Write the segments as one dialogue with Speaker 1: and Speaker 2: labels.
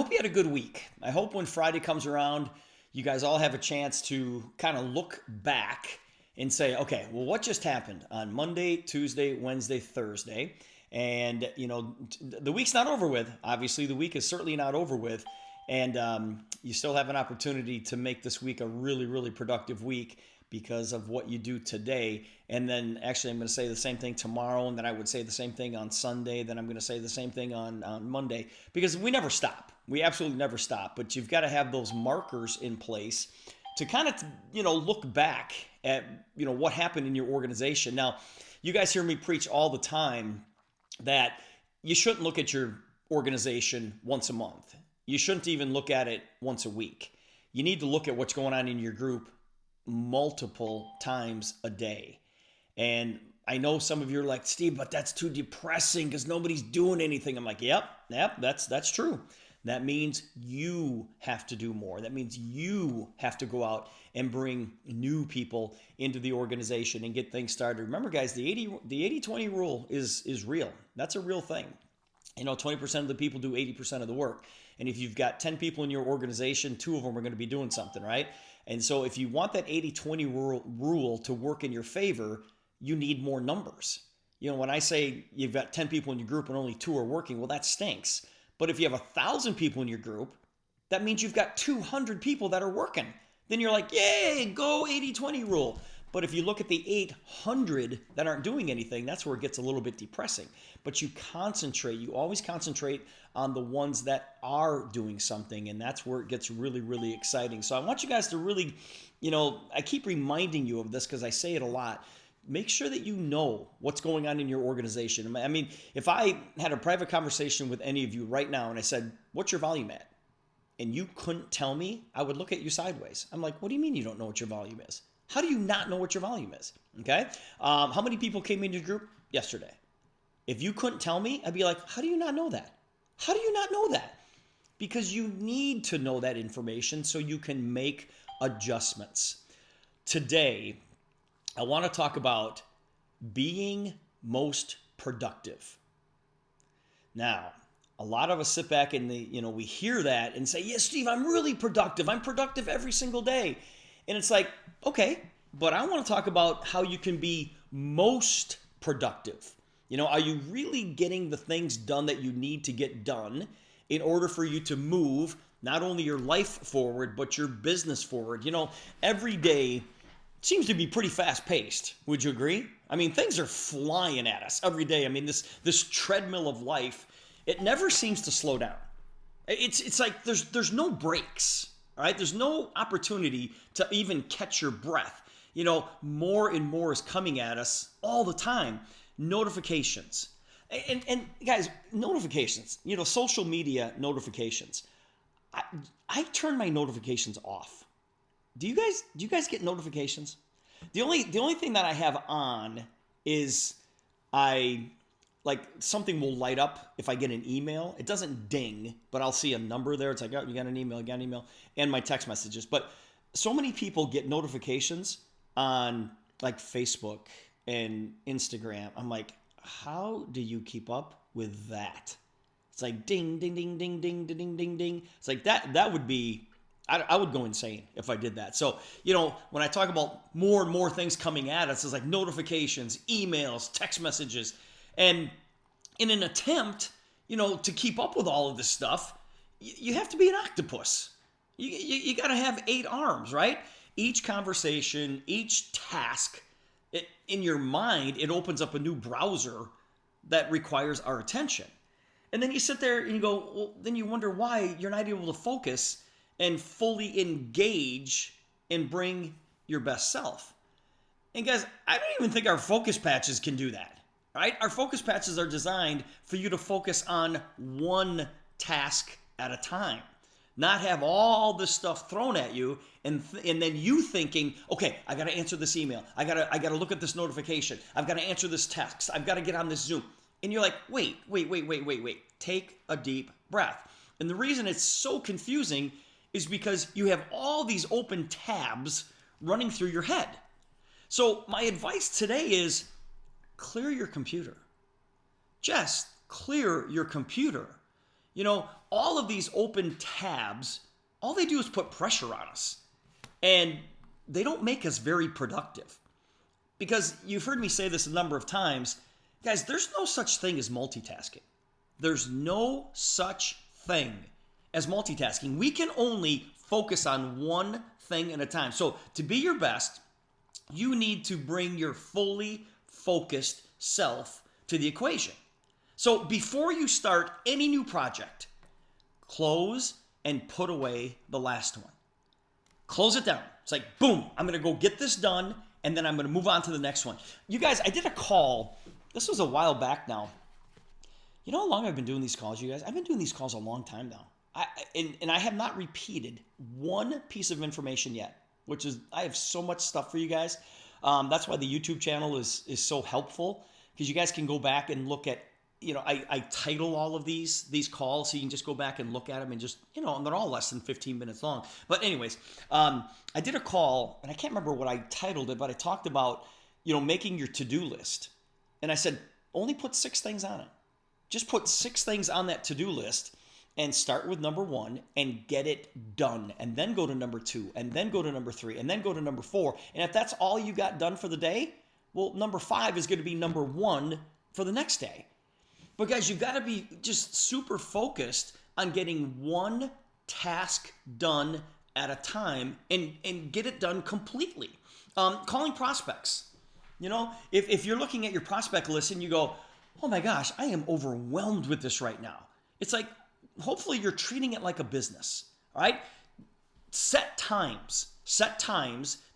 Speaker 1: hope you had a good week. I hope when Friday comes around, you guys all have a chance to kind of look back and say, okay, well, what just happened on Monday, Tuesday, Wednesday, Thursday? And, the week's not over with. Obviously, the week is certainly not over with. And you still have an opportunity to make this week a really, really productive week because of what you do today. And then actually, I'm going to say the same thing tomorrow. And then I would say the same thing on Sunday. Then I'm going to say the same thing on Monday, because we never stop. We absolutely never stop. But you've got to have those markers in place to kind of, look back at, what happened in your organization. Now, you guys hear me preach all the time that you shouldn't look at your organization once a month. You shouldn't even look at it once a week. You need to look at what's going on in your group multiple times a day. And I know some of you are like, Steve, but that's too depressing because nobody's doing anything. I'm like, yep, that's true. That means you have to do more. That means you have to go out and bring new people into the organization and get things started. Remember, guys, the 80-20 rule is real. That's a real thing. 20% of the people do 80% of the work. And if you've got 10 people in your organization, 2 of them are going to be doing something, right? And so if you want that 80-20 rule to work in your favor, you need more numbers. When I say you've got 10 people in your group and only 2 are working, well, that stinks. But if you have 1,000 people in your group, that means you've got 200 people that are working. Then you're like, yay, go 80-20 rule. But if you look at the 800 that aren't doing anything, that's where it gets a little bit depressing. But you always concentrate on the ones that are doing something, and that's where it gets really, really exciting. So I want you guys to really, I keep reminding you of this because I say it a lot. Make sure that you know what's going on in your organization. I mean, if I had a private conversation with any of you right now and I said, what's your volume at? And you couldn't tell me, I would look at you sideways. I'm like, what do you mean you don't know what your volume is? How do you not know what your volume is? Okay. How many people came into your group yesterday? If you couldn't tell me, I'd be like, how do you not know that? How do you not know that? Because you need to know that information so you can make adjustments. Today, I want to talk about being most productive. Now, a lot of us sit back and we hear that and say, yes, Steve, I'm really productive. I'm productive every single day. And it's like, okay, but I want to talk about how you can be most productive. Are you really getting the things done that you need to get done in order for you to move not only your life forward, but your business forward? Every day seems to be pretty fast paced. Would you agree? I mean, things are flying at us every day. I mean, this treadmill of life, it never seems to slow down. It's like there's no breaks. All right, there's no opportunity to even catch your breath. More and more is coming at us all the time. Notifications. And guys, notifications, social media notifications. I turn my notifications off. Do you guys get notifications? The only thing that I have on is something will light up if I get an email. It doesn't ding, but I'll see a number there. It's like, oh, you got an email, and my text messages. But so many people get notifications on like Facebook and Instagram. I'm like, how do you keep up with that? It's like ding, ding, ding, ding, ding, ding, ding, ding, ding. It's like that would be, I would go insane if I did that. So, when I talk about more and more things coming at us, it's like notifications, emails, text messages. And in an attempt, to keep up with all of this stuff, you have to be an octopus. You got to have 8 arms, right? Each conversation, each task, in your mind, it opens up a new browser that requires our attention. And then you sit there and you go, well, then you wonder why you're not able to focus and fully engage and bring your best self. And guys, I don't even think our focus patches can do that. Right? Our focus patches are designed for you to focus on one task at a time, not have all this stuff thrown at you, and then you thinking, okay, I got to answer this email, I got to look at this notification, I've got to answer this text, I've got to get on this Zoom, and you're like, wait, take a deep breath. And the reason it's so confusing is because you have all these open tabs running through your head. So my advice today is, clear your computer. Just clear your computer. All of these open tabs, all they do is put pressure on us. And they don't make us very productive. Because you've heard me say this a number of times, guys, there's no such thing as multitasking. There's no such thing as multitasking. We can only focus on one thing at a time. So to be your best, you need to bring your fully focused self to the equation. So before you start any new project, close and put away the last one. Close it down. It's like, boom, I'm going to go get this done, and then I'm going to move on to the next one. You guys, I did a call. This was a while back now. You know how long I've been doing these calls, you guys? I've been doing these calls a long time now. I have not repeated one piece of information yet, which is I have so much stuff for you guys. That's why the YouTube channel is so helpful, because you guys can go back and look at, I title all of these calls, so you can just go back and look at them and just, and they're all less than 15 minutes long. But anyways, I did a call, and I can't remember what I titled it, but I talked about, making your to-do list. And I said, only put 6 things on it. Just put 6 things on that to-do list and start with number 1 and get it done. And then go to number 2, and then go to number 3, and then go to number 4. And if that's all you got done for the day, well, number 5 is going to be number 1 for the next day. But guys, you've got to be just super focused on getting one task done at a time and get it done completely. Calling prospects. If you're looking at your prospect list and you go, oh my gosh, I am overwhelmed with this right now. It's like, hopefully you're treating it like a business, all right? Set times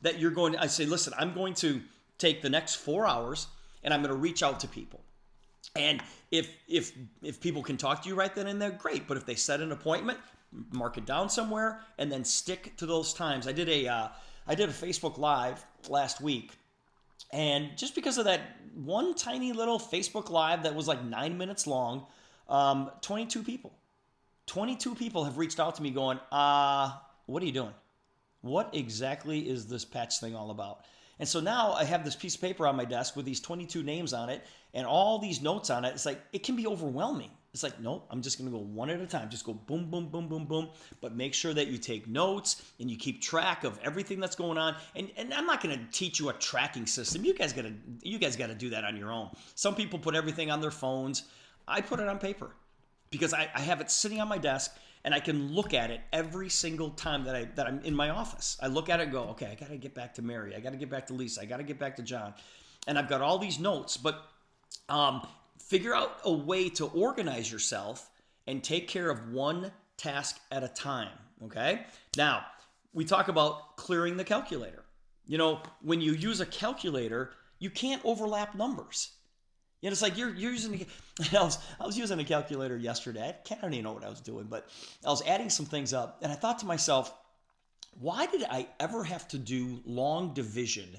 Speaker 1: that you're going to, I say, listen, I'm going to take the next 4 hours and I'm going to reach out to people. And if people can talk to you right then and there, great. But if they set an appointment, mark it down somewhere and then stick to those times. I did a Facebook Live last week. And just because of that one tiny little Facebook Live that was like 9 minutes long, 22 people have reached out to me going, what are you doing? What exactly is this patch thing all about? And so now I have this piece of paper on my desk with these 22 names on it and all these notes on it. It's like, it can be overwhelming. It's like, no, I'm just going to go one at a time. Just go boom, boom, boom, boom, boom. But make sure that you take notes and you keep track of everything that's going on. And I'm not going to teach you a tracking system. You guys got to do that on your own. Some people put everything on their phones. I put it on paper because I have it sitting on my desk and I can look at it every single time that I'm in my office. I look at it and go, okay, I got to get back to Mary. I got to get back to Lisa. I got to get back to John. And I've got all these notes, but figure out a way to organize yourself and take care of one task at a time, okay? Now, we talk about clearing the calculator. When you use a calculator, you can't overlap numbers. It's like you're using. I was using a calculator yesterday. I don't even know what I was doing, but I was adding some things up, and I thought to myself, why did I ever have to do long division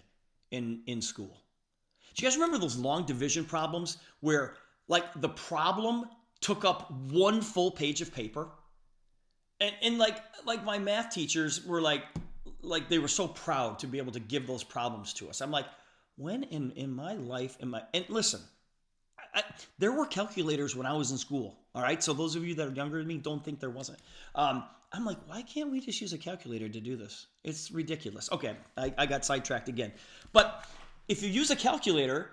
Speaker 1: in school? Do you guys remember those long division problems where, like, the problem took up one full page of paper, and like my math teachers were like they were so proud to be able to give those problems to us. I'm like, when in my life am I? And listen. There were calculators when I was in school, all right? So those of you that are younger than me, don't think there wasn't. I'm like, why can't we just use a calculator to do this? It's ridiculous. Okay, I got sidetracked again. But if you use a calculator,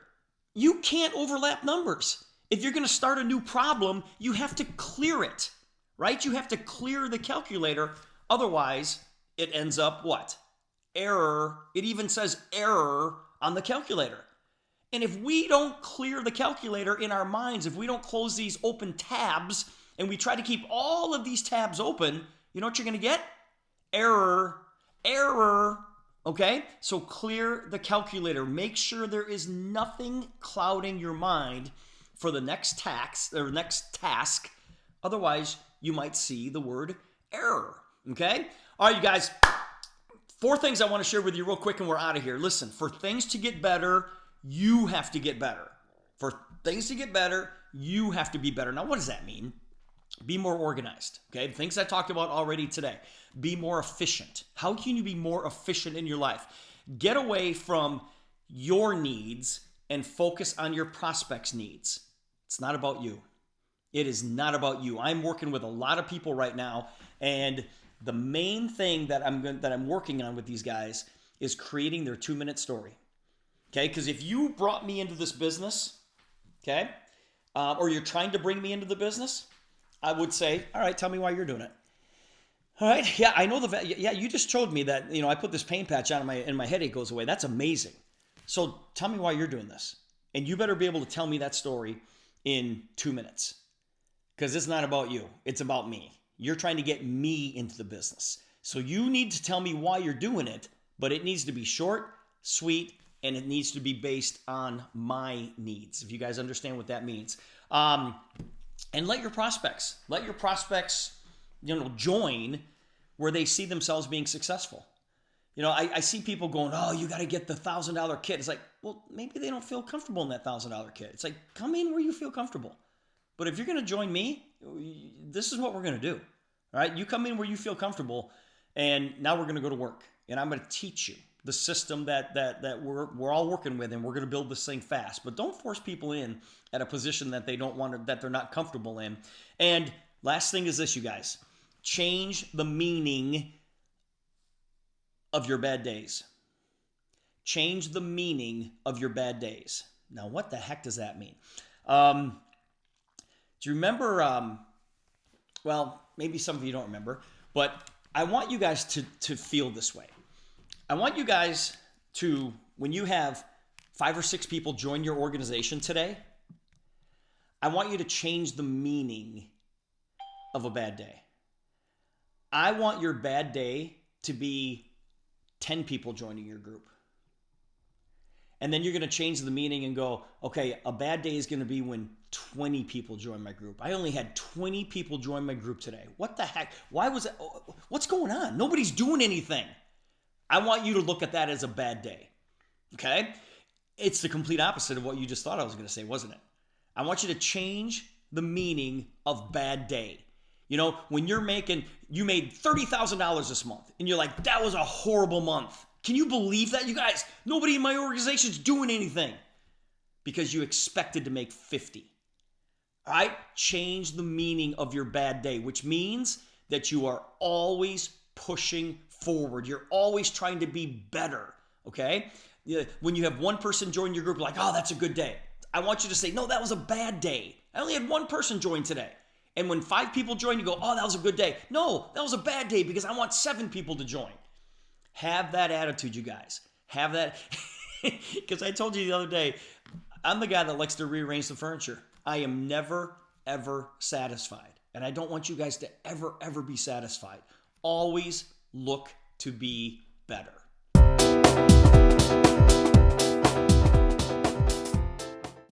Speaker 1: you can't overlap numbers. If you're going to start a new problem, you have to clear it, right? You have to clear the calculator. Otherwise, it ends up what? Error. It even says error on the calculator. And if we don't clear the calculator in our minds, if we don't close these open tabs and we try to keep all of these tabs open, you know what you're going to get? Error. Okay? So clear the calculator. Make sure there is nothing clouding your mind for the next task. Otherwise, you might see the word error. Okay? All right, you guys. 4 things I want to share with you real quick and we're out of here. Listen, for things to get better, you have to get better. For things to get better, you have to be better. Now, what does that mean? Be more organized, okay? Things I talked about already today. Be more efficient. How can you be more efficient in your life? Get away from your needs and focus on your prospects' needs. It's not about you. It is not about you. I'm working with a lot of people right now, and the main thing that I'm working on with these guys is creating their 2-minute story. Okay? Because if you brought me into this business, okay, or you're trying to bring me into the business, I would say, all right, tell me why you're doing it. All right, yeah, I know you just showed me that, I put this pain patch on and my headache goes away. That's amazing. So tell me why you're doing this. And you better be able to tell me that story in 2 minutes. Because it's not about you. It's about me. You're trying to get me into the business. So you need to tell me why you're doing it, but it needs to be short, sweet, and it needs to be based on my needs, if you guys understand what that means. And let your prospects join where they see themselves being successful. I see people going, oh, you got to get the $1,000 kit. It's like, well, maybe they don't feel comfortable in that $1,000 kit. It's like, come in where you feel comfortable. But if you're going to join me, this is what we're going to do. All right. You come in where you feel comfortable, and now we're going to go to work, and I'm going to teach you the system that we're all working with, and we're going to build this thing fast. But don't force people in at a position that they don't want to, that they're not comfortable in. And last thing is this, you guys, change the meaning of your bad days. Change the meaning of your bad days. Now, what the heck does that mean? Do you remember, well, maybe some of you don't remember, but I want you guys to feel this way. I want you guys to, when you have 5 or 6 people join your organization today, I want you to change the meaning of a bad day. I want your bad day to be 10 people joining your group. And then you're going to change the meaning and go, okay, a bad day is going to be when 20 people join my group. I only had 20 people join my group today. What the heck? Why was that? What's going on? Nobody's doing anything. I want you to look at that as a bad day. Okay? It's the complete opposite of what you just thought I was going to say, wasn't it? I want you to change the meaning of bad day. When you made $30,000 this month, and you're like, that was a horrible month. Can you believe that, you guys? Nobody in my organization's doing anything because you expected to make 50. All right? Change the meaning of your bad day, which means that you are always pushing forward. You're always trying to be better, okay? When you have one person join your group, like, oh, that's a good day. I want you to say, no, that was a bad day. I only had one person join today. And when 5 people join, you go, oh, that was a good day. No, that was a bad day because I want 7 people to join. Have that attitude, you guys. Have that. Because I told you the other day, I'm the guy that likes to rearrange the furniture. I am never, ever satisfied. And I don't want you guys to ever, ever be satisfied. Always look to be better.